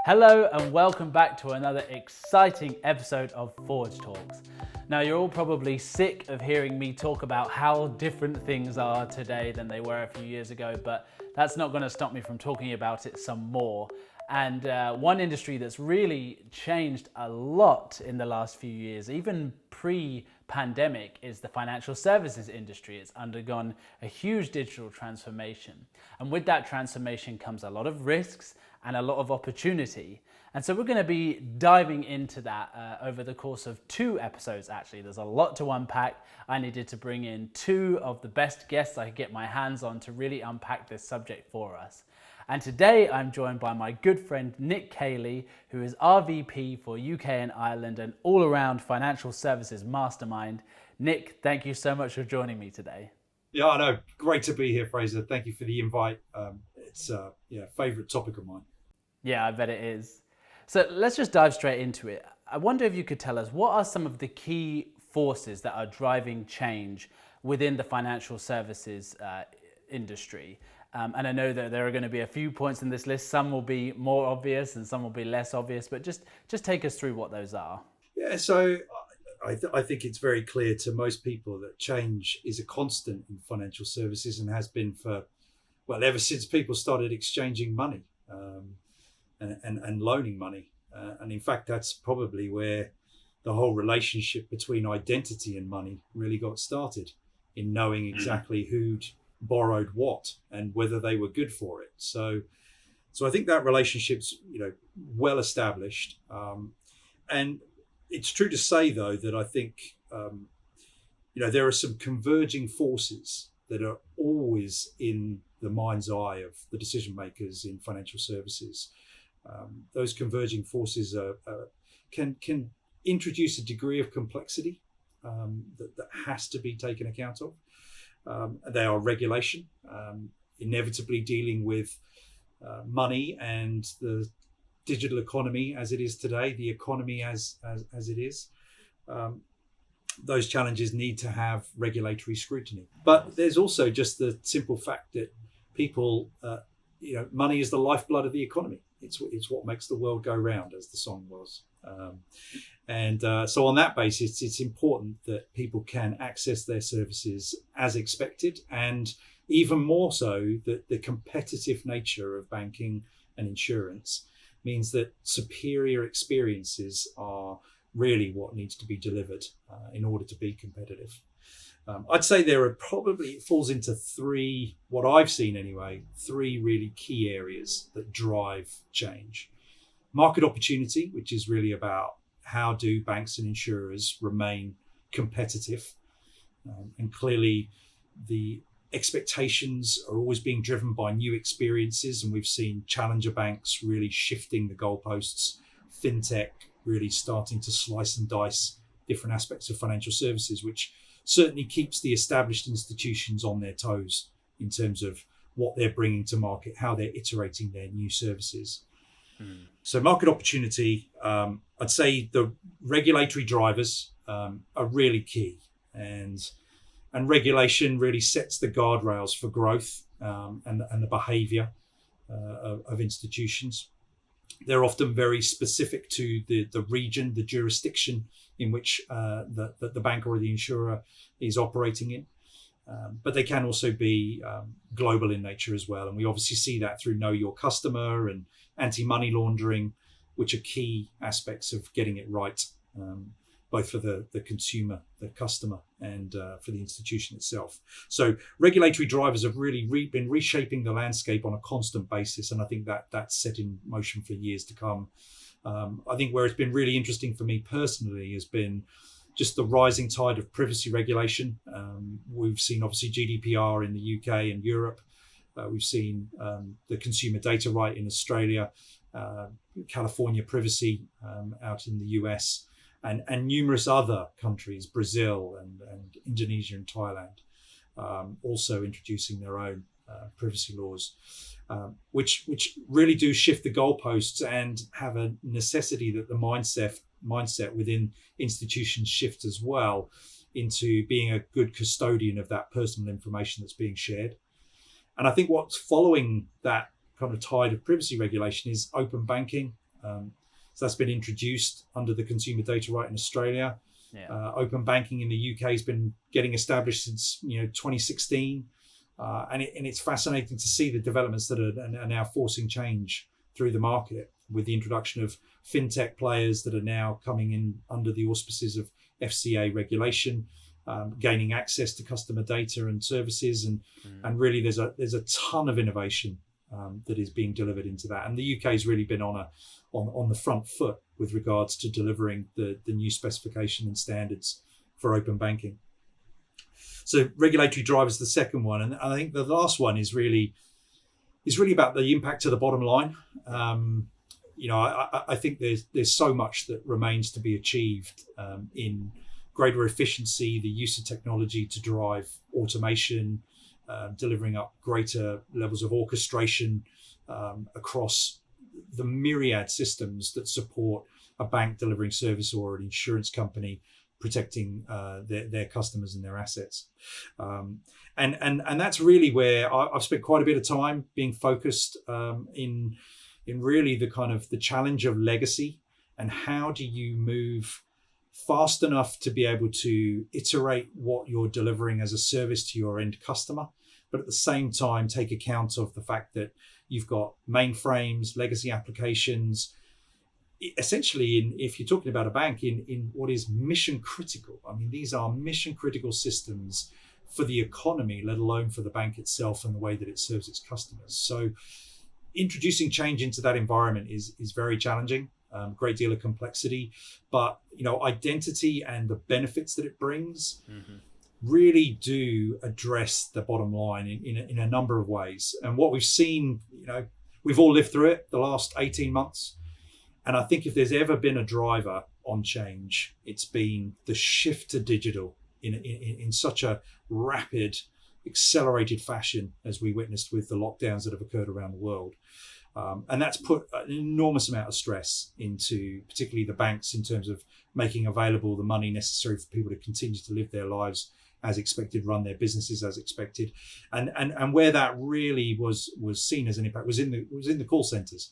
Hello and welcome back to another exciting episode of ForgeTalks. Now you're all probably sick of hearing me talk about how different things are today than they were a few years ago, but that's not going to stop me from talking about it some more. And one industry that's really changed a lot in the last few years, even pre-pandemic, is the financial services industry. It's undergone a huge digital transformation. And with that transformation comes a lot of risks and a lot of opportunity. And so we're going to be diving into that over the course of 2 episodes, actually. There's a lot to unpack. I needed to bring in 2 of the best guests I could get my hands on to really unpack this subject for us. And today I'm joined by my good friend Nick Caley, who is RVP for UK and Ireland and all-around financial services mastermind. Nick, thank you so much for joining me today. Yeah, I know. Great to be here, Fraser. Thank you for the invite. It's a favourite topic of mine. Yeah, I bet it is. So let's just dive straight into it. I wonder if you could tell us, what are some of the key forces that are driving change within the financial services industry? And I know that there are going to be a few points in this list. Some will be more obvious and some will be less obvious, but just take us through what those are. Yeah, so I think it's very clear to most people that change is a constant in financial services and has been ever since people started exchanging money and loaning money. And in fact, that's probably where the whole relationship between identity and money really got started, in knowing exactly who'd borrowed what and whether they were good for it. So I think that relationship's well established. And it's true to say, though, that I think there are some converging forces that are always in the mind's eye of the decision makers in financial services. Those converging forces can introduce a degree of complexity that has to be taken account of. They are regulation, inevitably dealing with money and the digital economy as it is today, the economy as it is. Those challenges need to have regulatory scrutiny. But there's also just the simple fact that people, money is the lifeblood of the economy. It's what makes the world go round, as the song was. So on that basis, it's important that people can access their services as expected, and even more so that the competitive nature of banking and insurance means that superior experiences are really what needs to be delivered in order to be competitive. I'd say it falls into 3, what I've seen anyway, 3 really key areas that drive change. Market opportunity, which is really about how do banks and insurers remain competitive. And clearly the expectations are always being driven by new experiences, and we've seen challenger banks really shifting the goalposts, fintech really starting to slice and dice different aspects of financial services, which certainly keeps the established institutions on their toes in terms of what they're bringing to market, how they're iterating their new services. So market opportunity, I'd say the regulatory drivers are really key, and regulation really sets the guardrails for growth and the behaviour of institutions. They're often very specific to the region, the jurisdiction in which the bank or the insurer is operating in. But they can also be global in nature as well. And we obviously see that through Know Your Customer and anti-money laundering, which are key aspects of getting it right, both for the consumer, the customer, and for the institution itself. So regulatory drivers have really been reshaping the landscape on a constant basis. And I think that's set in motion for years to come. I think where it's been really interesting for me personally has been just the rising tide of privacy regulation. We've seen obviously GDPR in the UK and Europe. We've seen the consumer data right in Australia, California privacy out in the US, and numerous other countries, Brazil and Indonesia and Thailand, also introducing their own privacy laws, which really do shift the goalposts and have a necessity that the mindset within institutions shift as well into being a good custodian of that personal information that's being shared. And I think what's following that kind of tide of privacy regulation is open banking, So that's been introduced under the consumer data right in Australia. Yeah. Open banking in the UK has been getting established since 2016, and it's fascinating to see the developments that are now forcing change through the market, with the introduction of fintech players that are now coming in under the auspices of FCA regulation, gaining access to customer data and services, and really there's a ton of innovation that is being delivered into that, and the UK has really been on the front foot with regards to delivering the new specification and standards for open banking. So regulatory drivers, the second one, and I think the last one is really about the impact to the bottom line. I think there's so much that remains to be achieved in greater efficiency, the use of technology to drive automation, delivering up greater levels of orchestration across the myriad systems that support a bank delivering service or an insurance company protecting their customers and their assets. And that's really where I've spent quite a bit of time being focused in really the kind of the challenge of legacy, and how do you move fast enough to be able to iterate what you're delivering as a service to your end customer, but at the same time take account of the fact that you've got mainframes, legacy applications, essentially if you're talking about a bank in what is mission critical. I mean, these are mission critical systems for the economy, let alone for the bank itself and the way that it serves its customers. So introducing change into that environment is very challenging, great deal of complexity, but identity and the benefits that it brings really do address the bottom line in a number of ways. And what we've seen, we've all lived through it the last 18 months. And I think if there's ever been a driver on change, it's been the shift to digital in such a rapid, accelerated fashion as we witnessed with the lockdowns that have occurred around the world. And that's put an enormous amount of stress into particularly the banks in terms of making available the money necessary for people to continue to live their lives as expected, run their businesses as expected. And where that really was seen as an impact was in the call centers.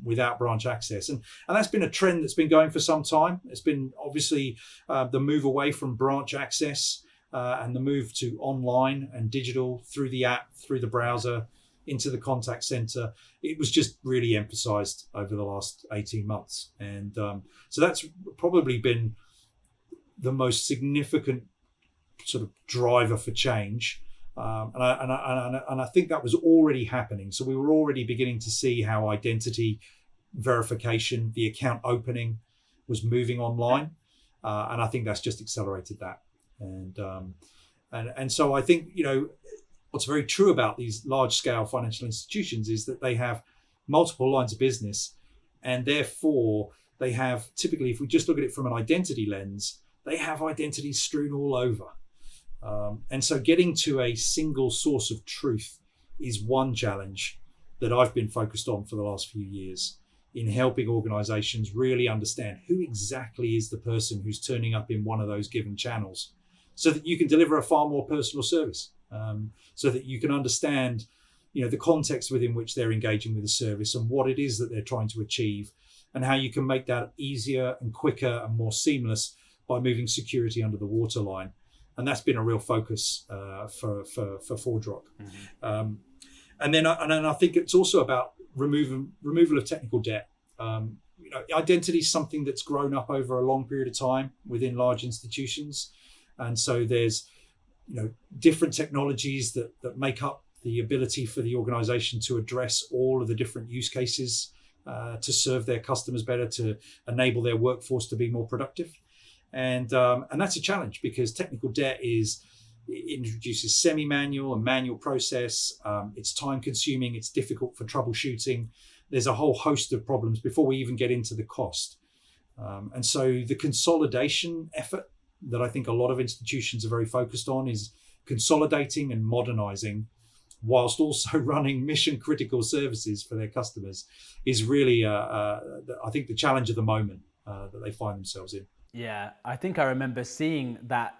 Without branch access, and that's been a trend that's been going for some time. It's been obviously the move away from branch access and the move to online and digital through the app, through the browser, into the contact center. It was just really emphasized over the last 18 months, and so that's probably been the most significant sort of driver for change. And I think that was already happening. So we were already beginning to see how identity verification, the account opening, was moving online, and I think that's just accelerated that. And so I think what's very true about these large-scale financial institutions is that they have multiple lines of business, and therefore they have typically, if we just look at it from an identity lens, they have identities strewn all over. And so getting to a single source of truth is one challenge that I've been focused on for the last few years in helping organizations really understand who exactly is the person who's turning up in one of those given channels, so that you can deliver a far more personal service, so that you can understand the context within which they're engaging with the service and what it is that they're trying to achieve, and how you can make that easier and quicker and more seamless by moving security under the waterline. And that's been a real focus for ForgeRock. And then I think it's also about removal of technical debt. Identity is something that's grown up over a long period of time within large institutions, and so there's different technologies that make up the ability for the organization to address all of the different use cases to serve their customers better, to enable their workforce to be more productive. And that's a challenge, because technical debt introduces semi-manual and manual process. It's time consuming. It's difficult for troubleshooting. There's a whole host of problems before we even get into the cost. And so the consolidation effort that I think a lot of institutions are very focused on is consolidating and modernizing, whilst also running mission critical services for their customers, is really, I think, the challenge of the moment that they find themselves in. Yeah, I think I remember seeing that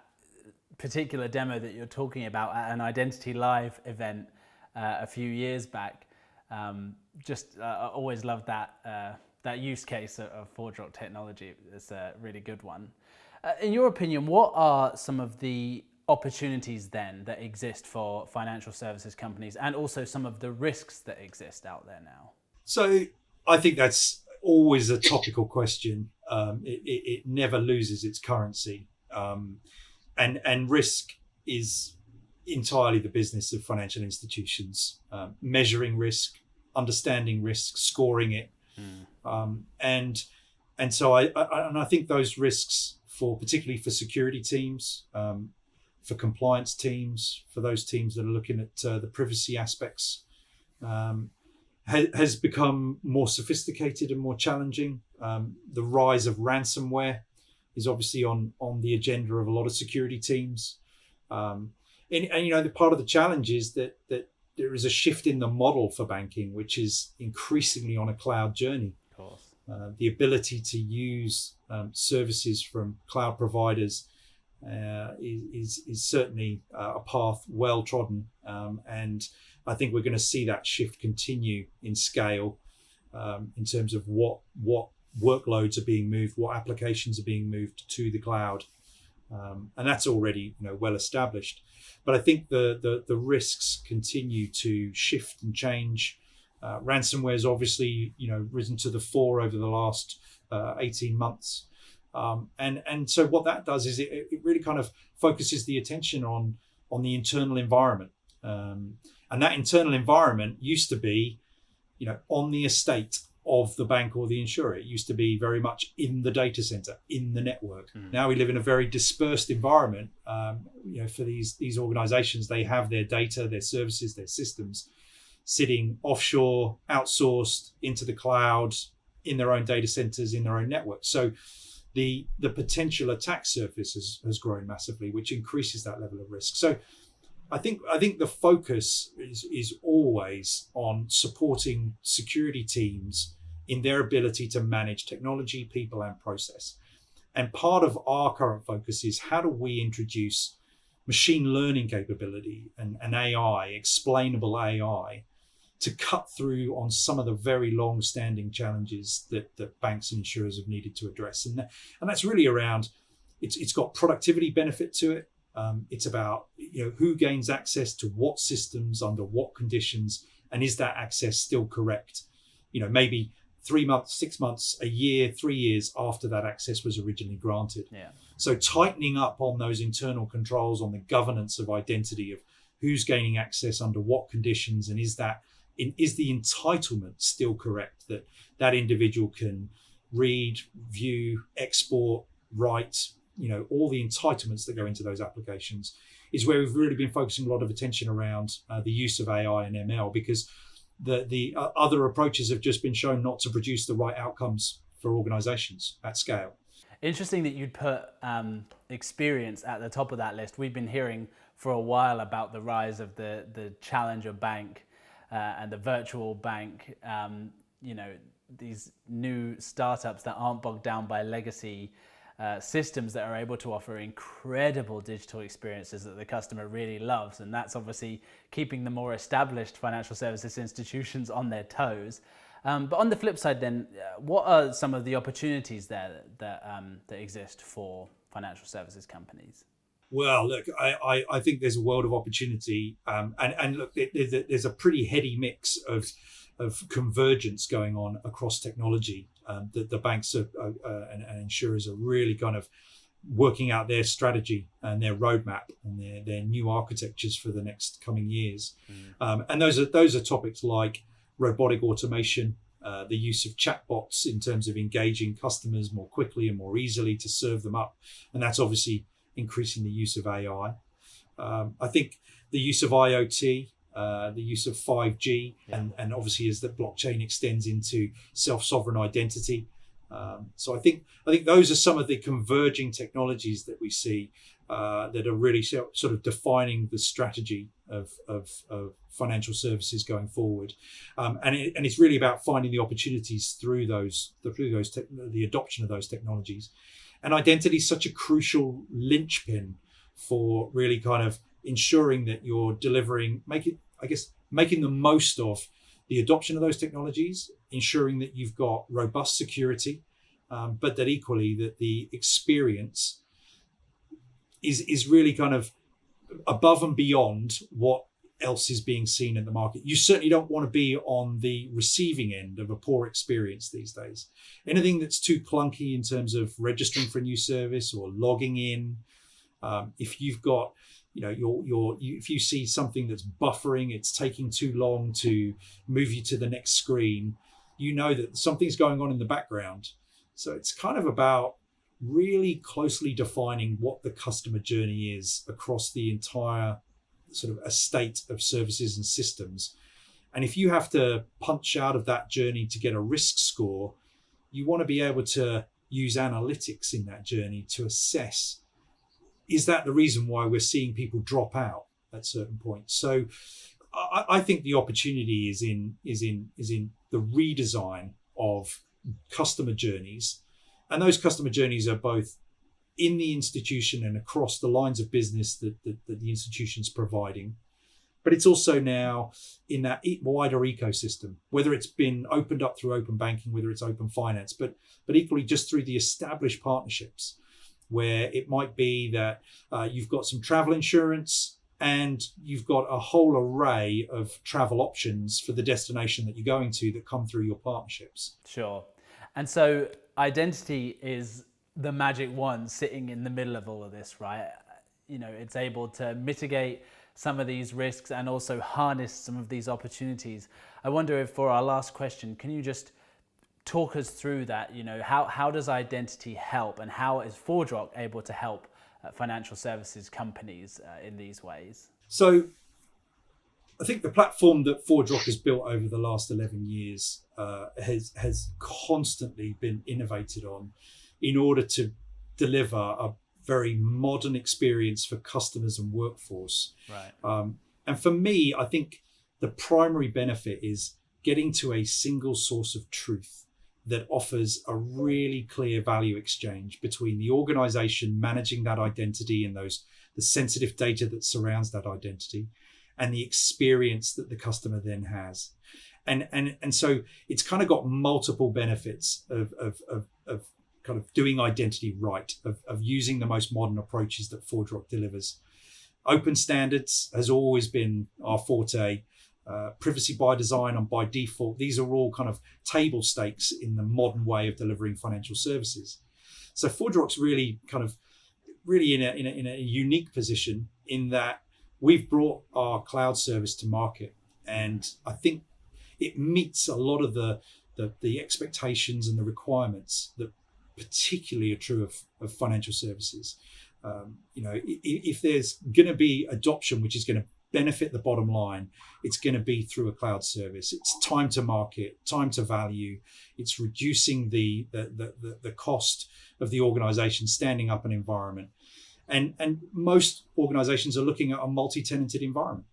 particular demo that you're talking about at an Identity Live event a few years back. I always loved that that use case of ForgeTalks technology is a really good one. In your opinion, what are some of the opportunities then that exist for financial services companies, and also some of the risks that exist out there now? So I think that's always a topical question. It never loses its currency. And risk is entirely the business of financial institutions, measuring risk, understanding risk, scoring it. And so I think those risks, particularly for security teams, for compliance teams, for those teams that are looking at the privacy aspects, has become more sophisticated and more challenging. The rise of ransomware is obviously on the agenda of a lot of security teams. And the part of the challenge is that there is a shift in the model for banking, which is increasingly on a cloud journey. Of course. The ability to use services from cloud providers is certainly a path well trodden, and I think we're going to see that shift continue in scale in terms of what workloads are being moved, what applications are being moved to the cloud, and that's already well established. But I think the risks continue to shift and change. Ransomware has obviously risen to the fore over the last 18 months. And so what that does is it really kind of focuses the attention on the internal environment. And that internal environment used to be, on the estate of the bank or the insurer. It used to be very much in the data center, in the network. Now we live in a very dispersed environment. For these organizations, they have their data, their services, their systems sitting offshore, outsourced into the cloud, in their own data centers, in their own network. So the potential attack surface has grown massively, which increases that level of risk. So I think the focus is always on supporting security teams in their ability to manage technology, people, and process. And part of our current focus is how do we introduce machine learning capability and AI, explainable AI, to cut through on some of the very long-standing challenges that banks and insurers have needed to address. And that's really around, it's got productivity benefit to it. It's about who gains access to what systems under what conditions, and is that access still correct? Maybe 3 months, 6 months, a year, 3 years after that access was originally granted. Yeah. So tightening up on those internal controls, on the governance of identity, of who's gaining access under what conditions, and is the entitlement still correct, that individual can read, view, export, write, all the entitlements that go into those applications, is where we've really been focusing a lot of attention around the use of AI and ML, because the other approaches have just been shown not to produce the right outcomes for organizations at scale. Interesting that you'd put experience at the top of that list. We've been hearing for a while about the rise of the challenger bank and the virtual bank, these new startups that aren't bogged down by legacy systems that are able to offer incredible digital experiences that the customer really loves. And that's obviously keeping the more established financial services institutions on their toes. But on the flip side then, what are some of the opportunities there that exist for financial services companies? Well, look, I think there's a world of opportunity, and look, there's a pretty heady mix of convergence going on across technology. The banks and insurers are really kind of working out their strategy and their roadmap and their new architectures for the next coming years. And those are topics like robotic automation, the use of chatbots in terms of engaging customers more quickly and more easily to serve them up, and that's obviously increasing the use of AI. I think the use of IoT, the use of 5G, and obviously as the blockchain extends into self-sovereign identity. So I think those are some of the converging technologies that we see that are really sort of defining the strategy of financial services going forward. And it's really about finding the opportunities through the adoption of those technologies. And identity is such a crucial linchpin for really kind of ensuring that you're delivering, making the most of the adoption of those technologies ensuring that you've got robust security, but that equally that the experience is really kind of above and beyond what else is being seen in the market. You certainly don't want to be on the receiving end of a poor experience these days. Anything that's too clunky in terms of registering for a new service or logging in, if you've got, if you see something that's buffering, it's taking too long to move you to the next screen, you know that something's going on in the background. So it's kind of about really closely defining what the customer journey is across the entire sort of estate of services and systems. And if you have to punch out of that journey to get a risk score, you want to be able to use analytics in that journey to assess, is that the reason why we're seeing people drop out at certain points? So I think the opportunity is in the redesign of customer journeys. And those customer journeys are both in the institution and across the lines of business that the institution's providing. But it's also now in that wider ecosystem, whether it's been opened up through open banking, whether it's open finance, but equally just through the established partnerships, where it might be that you've got some travel insurance and you've got a whole array of travel options for the destination that you're going to that come through your partnerships. Sure. And so identity is the magic wand sitting in the middle of all of this, right? It's able to mitigate some of these risks and also harness some of these opportunities. I wonder if, for our last question, can you just talk us through that? How does identity help, and how is ForgeRock able to help financial services companies in these ways? So I think the platform that ForgeRock has built over the last 11 years has constantly been innovated on in order to deliver a very modern experience for customers and workforce. Right. And for me, I think the primary benefit is getting to a single source of truth that offers a really clear value exchange between the organization managing that identity and the sensitive data that surrounds that identity, and the experience that the customer then has. And so it's kind of got multiple benefits of kind of doing identity right, of using the most modern approaches that ForgeRock delivers. Open standards has always been our forte. Privacy by design and by default, these are all kind of table stakes in the modern way of delivering financial services. So ForgeRock's really in a unique position in that we've brought our cloud service to market, and I think it meets a lot of the expectations and the requirements that particularly are true of financial services. If there's going to be adoption which is going to benefit the bottom line, it's going to be through a cloud service. It's time to market, time to value. It's reducing the cost of the organization standing up an environment. And most organizations are looking at a multi-tenanted environment.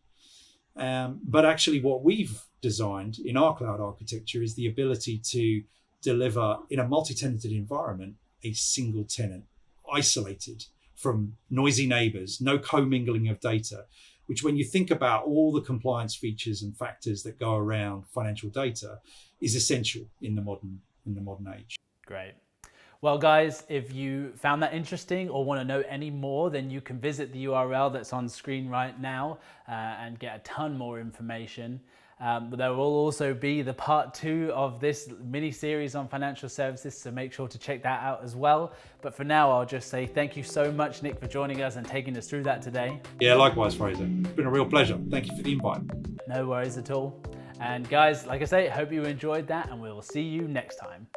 But actually what we've designed in our cloud architecture is the ability to deliver in a multi-tenanted environment a single tenant, isolated from noisy neighbors, no commingling of data, which when you think about all the compliance features and factors that go around financial data is essential in the modern age. Great. Well, guys, if you found that interesting or want to know any more, then you can visit the URL that's on screen right now and get a ton more information. But there will also be the part 2 of this mini series on financial services, so make sure to check that out as well. But for now, I'll just say thank you so much, Nick, for joining us and taking us through that today. Yeah, likewise, Fraser. It's been a real pleasure. Thank you for the invite. No worries at all. And guys, like I say, hope you enjoyed that, and we will see you next time.